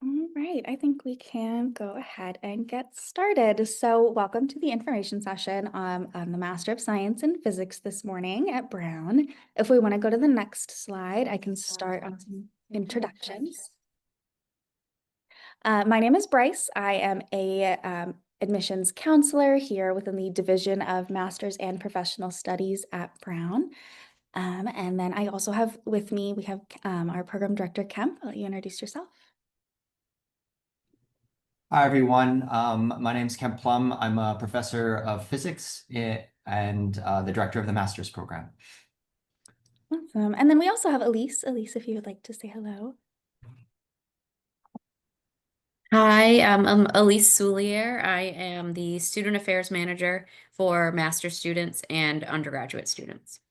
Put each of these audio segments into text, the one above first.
All right, I think we can go ahead and get started. So, welcome to the information session on the Master of Science in Physics this morning at Brown. If we want to go to the next slide, I can start on some introductions. My name is Bryce. I am a admissions counselor here within the Division of Masters and Professional Studies at Brown. And then I also have with me, we have our program director, Kemp. I'll let you introduce yourself. Hi, everyone. My name is Kemp Plum. I'm a professor of physics and the director of the master's program. Awesome. And then we also have Elise. Elise, if you would like to say hello. Hi, I'm Elise Soulier. I am the Student Affairs Manager for master's students and undergraduate students.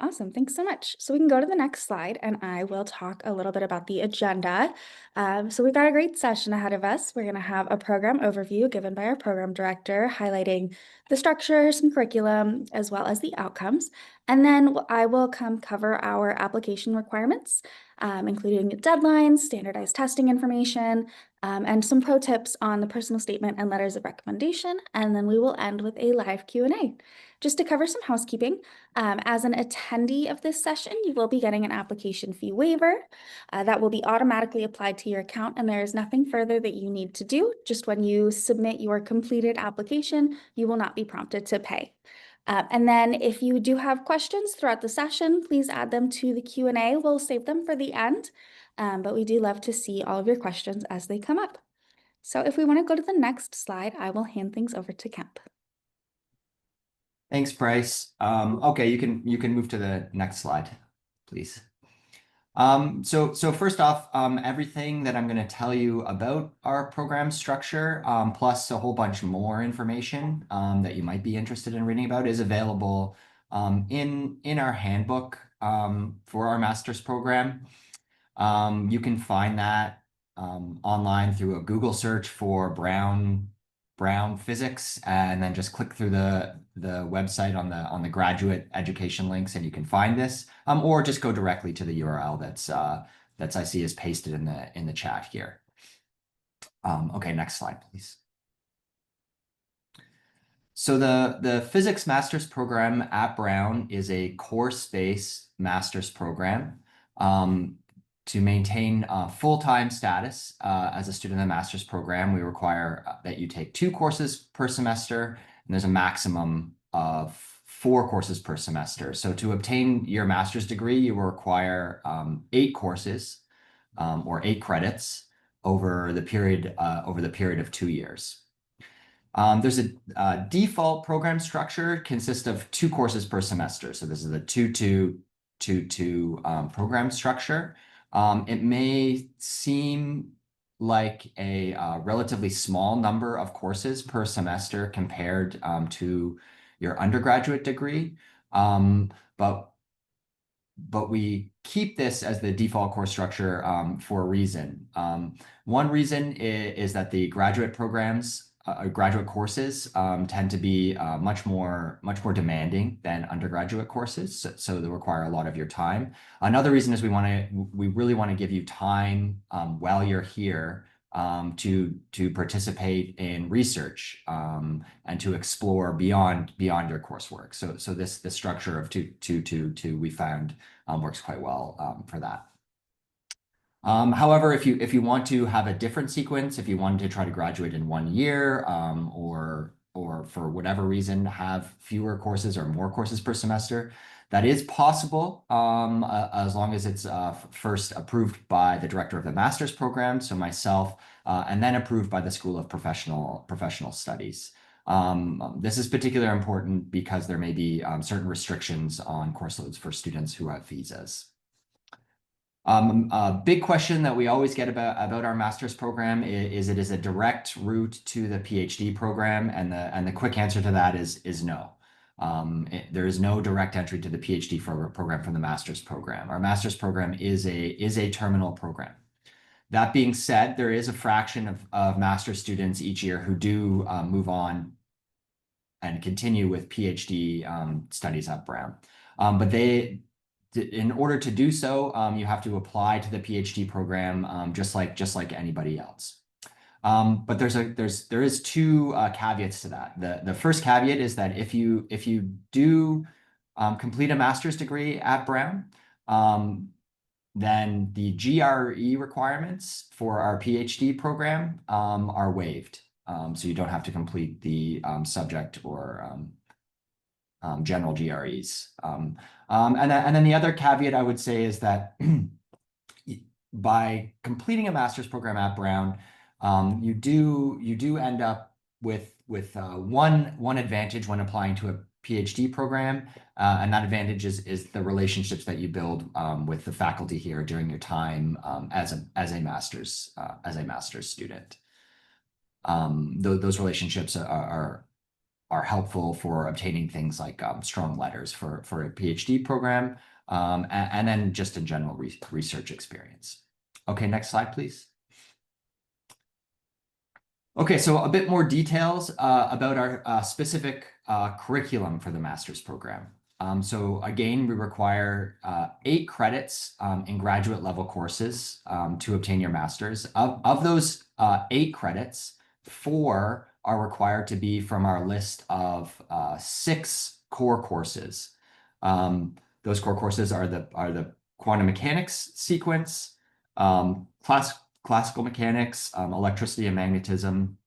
Awesome. Thanks so much. So we can go to the next slide and I will talk a little bit about the agenda. So we've got a great session ahead of us. We're going to have a program overview given by our program director, highlighting the structure, some curriculum, as well as the outcomes. And then I will cover our application requirements, including deadlines, standardized testing information, and some pro tips on the personal statement and letters of recommendation. And then we will end with a live Q&A. Just to cover some housekeeping, as an attendee of this session, you will be getting an application fee waiver that will be automatically applied to your account, and there is nothing further that you need to do. Just when you submit your completed application, you will not be prompted to pay. And then if you do have questions throughout the session, please add them to the Q&A. We'll save them for the end, but we do love to see all of your questions as they come up. So if we want to go to the next slide, I will hand things over to Kemp. Thanks, Bryce. Okay, you can move to the next slide, please. So first off, everything that I'm going to tell you about our program structure, plus a whole bunch more information that you might be interested in reading about, is available in our handbook for our master's program. You can find that online through a Google search for Brown Physics, and then just click through the website on the graduate education links, and you can find this, or just go directly to the URL that's I see is pasted in the chat here. Okay, next slide, please. So the physics master's program at Brown is a course-based master's program. To maintain full-time status as a student in the master's program, we require that you take 2 courses per semester, and there's a maximum of 4 courses per semester. So to obtain your master's degree, you will require 8 courses or 8 credits over the period of 2 years. There's a default program structure consists of 2 courses per semester. So this is a 2-2-2-2 program structure. It may seem like a relatively small number of courses per semester compared to your undergraduate degree, but we keep this as the default course structure for a reason. One reason is that the graduate programs, graduate courses tend to be much more demanding than undergraduate courses, so they require a lot of your time. Another reason is we really want to give you time while you're here to participate in research and to explore beyond your coursework. So this structure of 2-2-2 we found works quite well for that. However, if you want to have a different sequence, if you wanted to try to graduate in 1 year, or for whatever reason have fewer courses or more courses per semester, that is possible as long as it's first approved by the director of the master's program, so myself, and then approved by the School of Professional Studies. This is particularly important because there may be certain restrictions on course loads for students who have visas. A big question that we always get about our master's program is it is a direct route to the PhD program, and the quick answer to that is no. There is no direct entry to the PhD program from the master's program. Our master's program is a terminal program. That being said, there is a fraction of master's students each year who do move on and continue with PhD studies at Brown, but in order to do so, you have to apply to the PhD program, just like anybody else. But there is two caveats to that. The first caveat is that if you do complete a master's degree at Brown, then the GRE requirements for our PhD program are waived. So you don't have to complete the subject or general GREs. And then the other caveat I would say is that by completing a master's program at Brown, you do end up with one advantage when applying to a PhD program, and that advantage is the relationships that you build with the faculty here during your time as a master's student. Those relationships are helpful for obtaining things like strong letters for a PhD program, and then just in general research experience. Okay, next slide, please. Okay, so a bit more details about our specific curriculum for the master's program. So again, we require 8 credits in graduate level courses to obtain your master's. Of those 8 credits, 4 are required to be from our list of 6 core courses. Those core courses are the quantum mechanics sequence, classical mechanics, electricity and magnetism.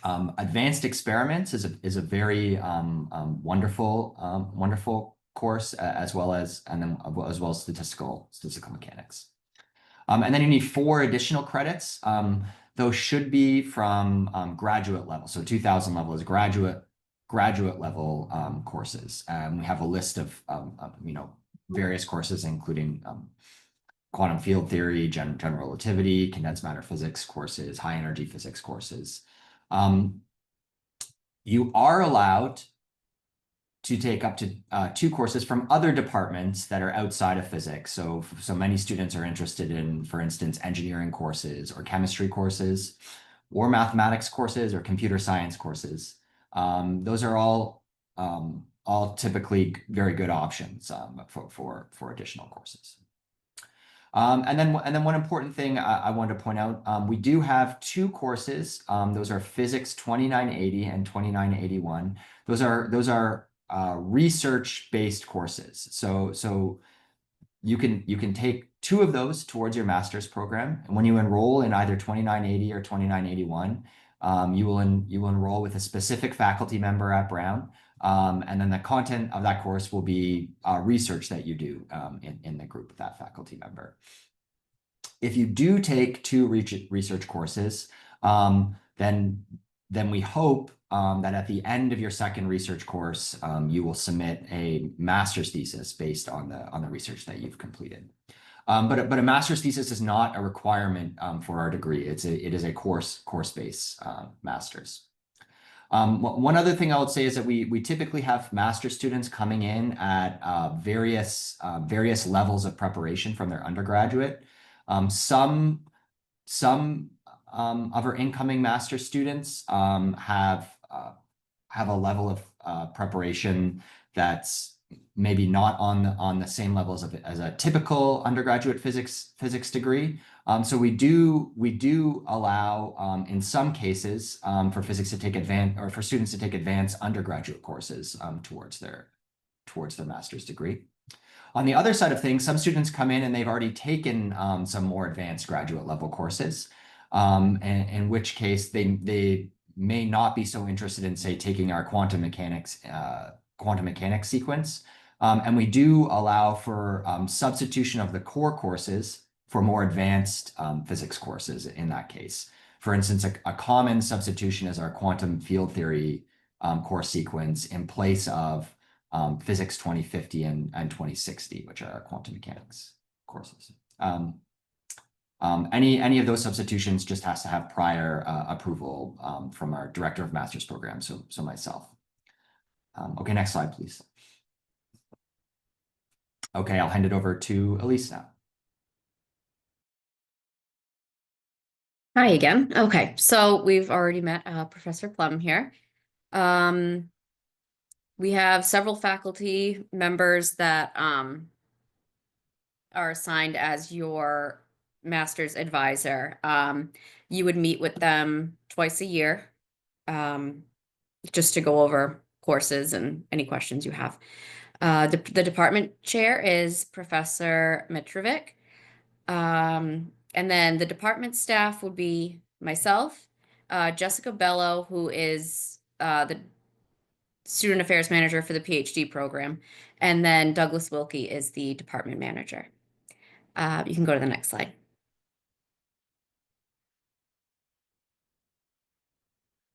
Advanced experiments is a very wonderful course, as well as statistical mechanics. And then you need 4 additional credits. Those should be from graduate level. So 2000 level is graduate level courses. We have a list of various courses, including quantum field theory, general relativity, condensed matter physics courses, high energy physics courses. You are allowed to take up to 2 courses from other departments that are outside of physics. So many students are interested in, for instance, engineering courses or chemistry courses or mathematics courses or computer science courses. Those are all typically very good options for additional courses. And then one important thing I wanted to point out, we do have 2 courses. Those are Physics 2980 and 2981. Those are research-based courses. So you can take 2 of those towards your master's program. And when you enroll in either 2980 or 2981, you will enroll with a specific faculty member at Brown. And then the content of that course will be research that you do in the group with that faculty member. If you do take 2 research courses, then we hope that at the end of your second research course, you will submit a master's thesis based on the research that you've completed. But a master's thesis is not a requirement for our degree. It is a course-based master's. One other thing I would say is that we typically have master's students coming in at various levels of preparation from their undergraduate. Some of our incoming master's students have a level of preparation that's maybe not on the same levels as a typical undergraduate physics degree. So we do allow in some cases for physics to take for students to take advanced undergraduate courses towards their master's degree. On the other side of things, some students come in and they've already taken some more advanced graduate level courses, in which case they may not be so interested in, say, taking our quantum mechanics sequence. And we do allow for substitution of the core courses for more advanced physics courses in that case. For instance, a common substitution is our quantum field theory course sequence in place of Physics 2050 and 2060, which are our quantum mechanics courses. Any of those substitutions just has to have prior approval from our director of master's program, so myself. Okay, next slide, please. Okay, I'll hand it over to Elise now. Hi again. Okay, so we've already met Professor Plum here. We have several faculty members that are assigned as your master's advisor. You would meet with them twice a year, just to go over courses and any questions you have. The department chair is Professor Mitrovic. And then the department staff would be myself, Jessica Bello, who is the student affairs manager for the PhD program, and then Douglas Wilkie is the department manager. You can go to the next slide.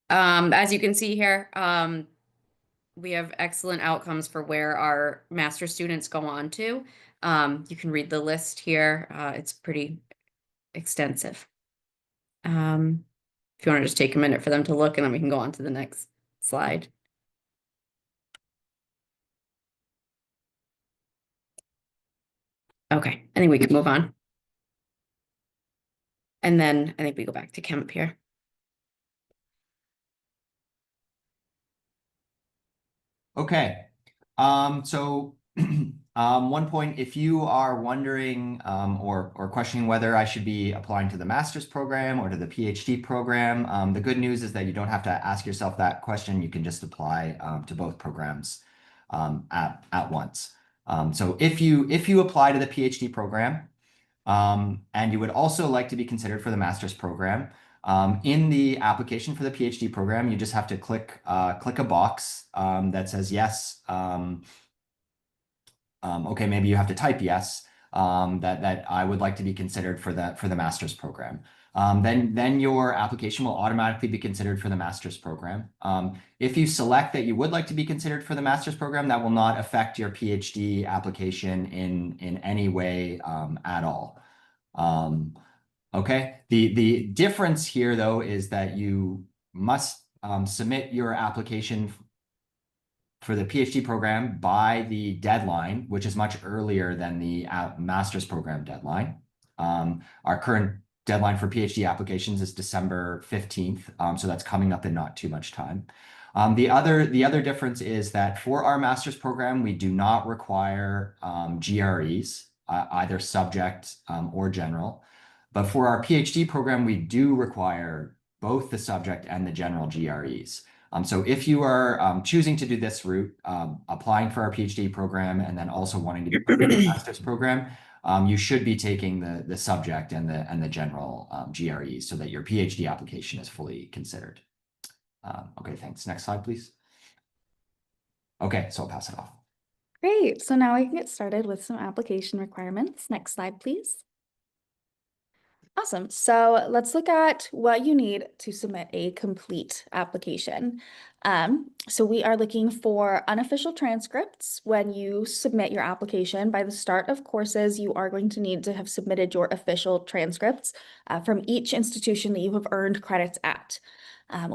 As you can see here, we have excellent outcomes for where our master students go on to. You can read the list here. It's pretty extensive. If you want to just take a minute for them to look, and then we can go on to the next slide. Okay, I think we can move on. And then I think we go back to Kemp here. Okay. So one point, if you are wondering or questioning whether I should be applying to the master's program or to the PhD program, the good news is that you don't have to ask yourself that question. You can just apply to both programs at once. So if you apply to the PhD program and you would also like to be considered for the master's program, in the application for the PhD program, you just have to click a box that says yes. Okay, maybe you have to type yes, that I would like to be considered for the master's program. Then your application will automatically be considered for the master's program. If you select that you would like to be considered for the master's program, that will not affect your PhD application in any way at all. Okay, the difference here though is that you must submit your application for the PhD program by the deadline, which is much earlier than the master's program deadline. Our current deadline for PhD applications is December 15th, so that's coming up in not too much time. The other difference is that for our master's program, we do not require GREs, either subject or general. But for our PhD program, we do require both the subject and the general GREs. So if you are choosing to do this route, applying for our PhD program and then also wanting to be part of the master's program, you should be taking the subject and the general GREs so that your PhD application is fully considered. Okay, thanks. Next slide, please. Okay, so I'll pass it off. Great. So now we can get started with some application requirements. Next slide, please. Awesome. So let's look at what you need to submit a complete application. So we are looking for unofficial transcripts when you submit your application. By the start of courses, you are going to need to have submitted your official transcripts from each institution that you have earned credits at.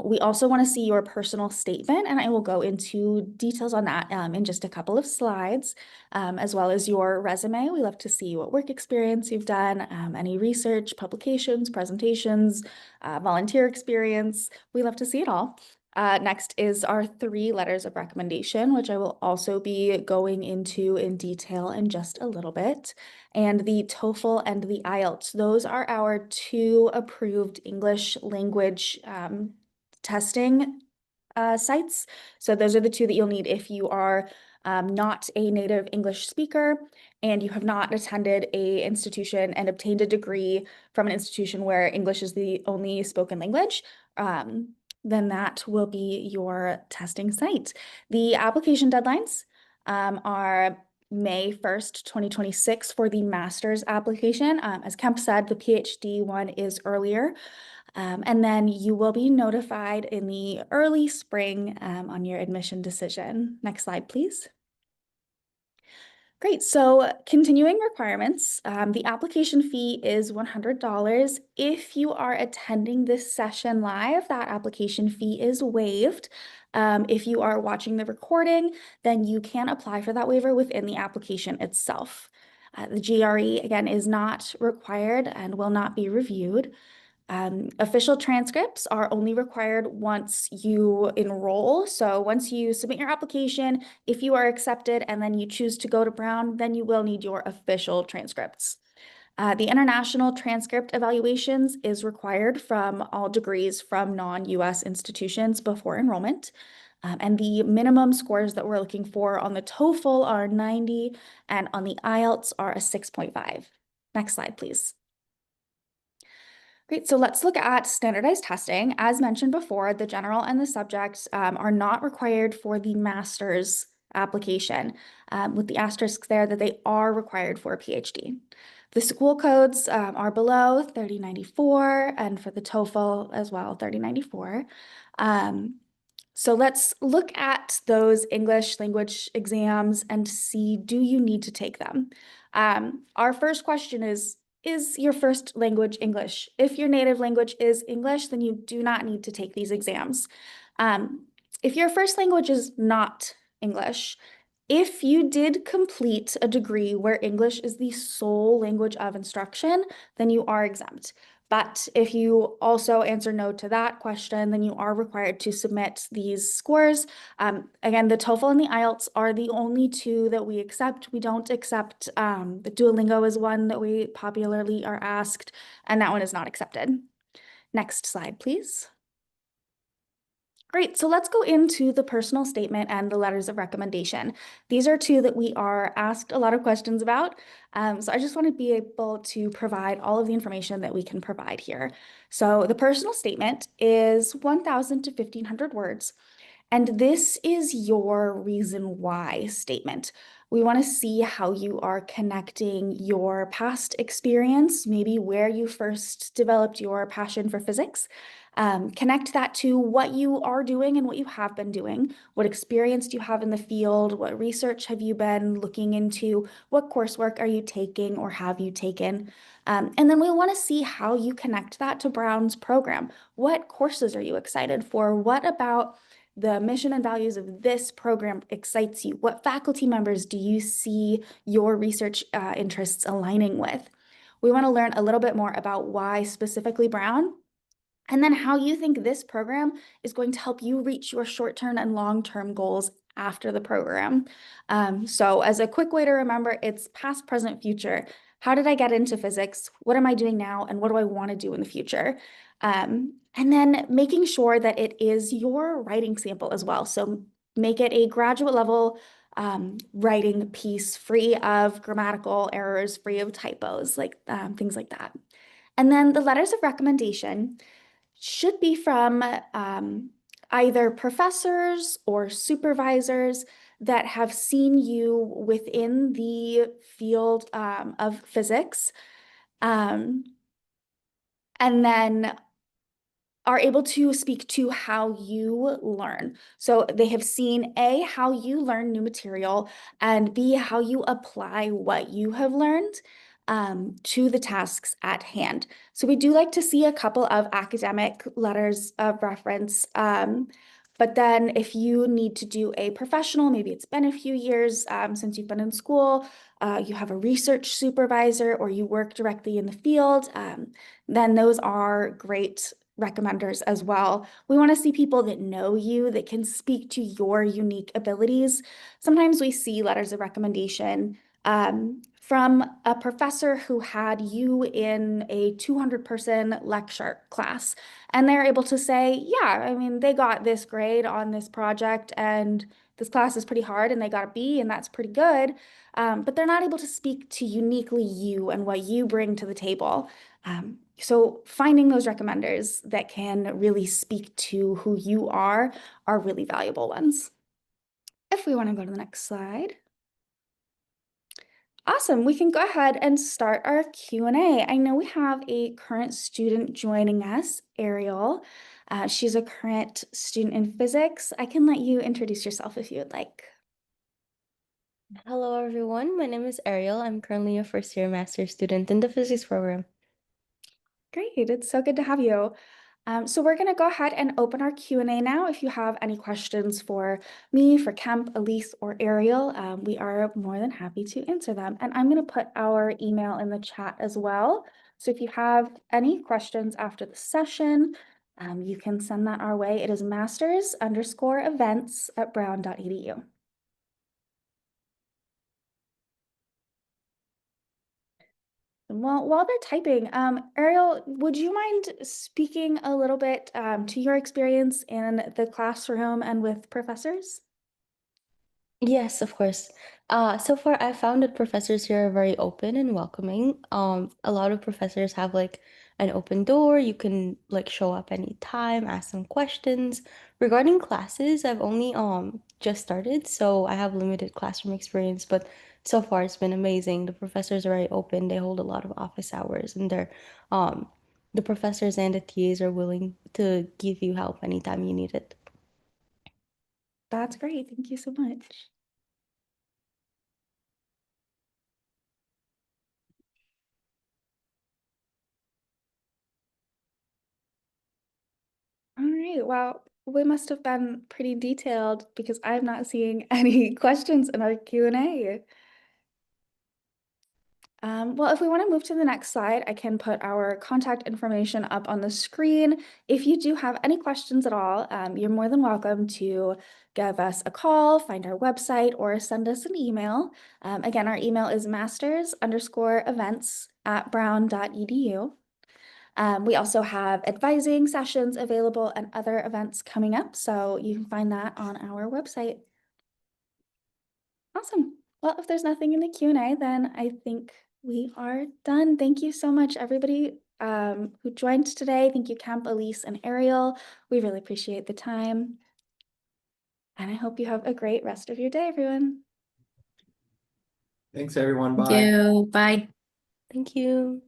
We also want to see your personal statement, and I will go into details on that in just a couple of slides, as well as your resume. We love to see what work experience you've done, any research, publications, presentations, volunteer experience. We love to see it all. Next is our 3 letters of recommendation, which I will also be going into in detail in just a little bit. And the TOEFL and the IELTS. Those are our 2 approved English language testing sites. So those are the 2 that you'll need if you are not a native English speaker and you have not attended a institution and obtained a degree from an institution where English is the only spoken language. Then that will be your testing site. The application deadlines are May 1st, 2026 for the master's application. As Kemp said, the PhD one is earlier. And then you will be notified in the early spring on your admission decision. Next slide, please. Great, so continuing requirements, the application fee is $100. If you are attending this session live, that application fee is waived. If you are watching the recording, then you can apply for that waiver within the application itself. The GRE, again, is not required and will not be reviewed. Official transcripts are only required once you enroll. So once you submit your application, if you are accepted and then you choose to go to Brown, then you will need your official transcripts. The international transcript evaluations is required from all degrees from non-US institutions before enrollment. And the minimum scores that we're looking for on the TOEFL are 90 and on the IELTS are a 6.5. Next slide, please. Great, so let's look at standardized testing. As mentioned before, the general and the subjects are not required for the master's application, with the asterisk there that they are required for a PhD. The school codes are below 3094, and for the TOEFL as well, 3094. So let's look at those English language exams and see, do you need to take them? Our first question is your first language English? If your native language is English, then you do not need to take these exams. If your first language is not English, if you did complete a degree where English is the sole language of instruction, then you are exempt. But if you also answer no to that question, then you are required to submit these scores. Again, the TOEFL and the IELTS are the only two that we accept. We don't accept, the Duolingo is one that we popularly are asked, and that one is not accepted. Next slide, please. Great, so let's go into the personal statement and the letters of recommendation. These are two that we are asked a lot of questions about. So I just want to be able to provide all of the information that we can provide here. So the personal statement is 1,000 to 1,500 words. And this is your reason why statement. We want to see how you are connecting your past experience, maybe where you first developed your passion for physics. Connect that to what you are doing and what you have been doing. What experience do you have in the field? What research have you been looking into? What coursework are you taking or have you taken? And then we want to see how you connect that to Brown's program. What courses are you excited for? What about the mission and values of this program excites you? What faculty members do you see your research interests aligning with? We want to learn a little bit more about why specifically Brown, and then how you think this program is going to help you reach your short-term and long-term goals after the program. So as a quick way to remember, it's past, present, future. How did I get into physics? What am I doing now? And what do I want to do in the future? And then making sure that it is your writing sample as well. So make it a graduate level writing piece free of grammatical errors, free of typos, like things like that. And then the letters of recommendation should be from either professors or supervisors that have seen you within the field of physics, and then are able to speak to how you learn. So they have seen A, how you learn new material, and B, how you apply what you have learned to the tasks at hand. So we do like to see a couple of academic letters of reference. But then if you need to do a professional, maybe it's been a few years since you've been in school, you have a research supervisor or you work directly in the field, then those are great recommenders as well. We want to see people that know you, that can speak to your unique abilities. Sometimes we see letters of recommendation from a professor who had you in a 200-person lecture class, and they're able to say, yeah, I mean, they got this grade on this project and this class is pretty hard and they got a B and that's pretty good. But they're not able to speak to uniquely you and what you bring to the table. So finding those recommenders that can really speak to who you are really valuable ones. If we want to go to the next slide. Awesome, we can go ahead and start our Q&A. I know we have a current student joining us, Ariel. She's a current student in physics. I can let you introduce yourself if you would like. Hello, everyone. My name is Ariel. I'm currently a first-year master's student in the physics program. Great, it's so good to have you. So we're going to go ahead and open our Q&A now. If you have any questions for me, for Kemp, Elise, or Ariel, we are more than happy to answer them. And I'm going to put our email in the chat as well. So if you have any questions after the session, you can send that our way. It is masters_events@brown.edu. Well, while they're typing, Ariel, would you mind speaking a little bit to your experience in the classroom and with professors? Yes, of course. So far I found that professors here are very open and welcoming. A lot of professors have like an open door. You can like show up anytime, ask them questions. Regarding classes, I've only just started, so I have limited classroom experience, but so far it's been amazing. The professors are very open. They hold a lot of office hours, and um the professors and the TAs are willing to give you help anytime you need it. That's great. Thank you so much. All right. Well, we must have been pretty detailed because I'm not seeing any questions in our Q&A. Well, if we want to move to the next slide, I can put our contact information up on the screen. If you do have any questions at all, you're more than welcome to give us a call, find our website, or send us an email. Again, our email is masters_events@brown.edu. We also have advising sessions available and other events coming up, so you can find that on our website. Awesome. Well, if there's nothing in the Q&A, then I think we are done. Thank you so much, everybody who joined today. Thank you, Kemp, Elise, and Ariel. We really appreciate the time. And I hope you have a great rest of your day, everyone. Thanks, everyone. Thank Bye. you. Bye. Thank you.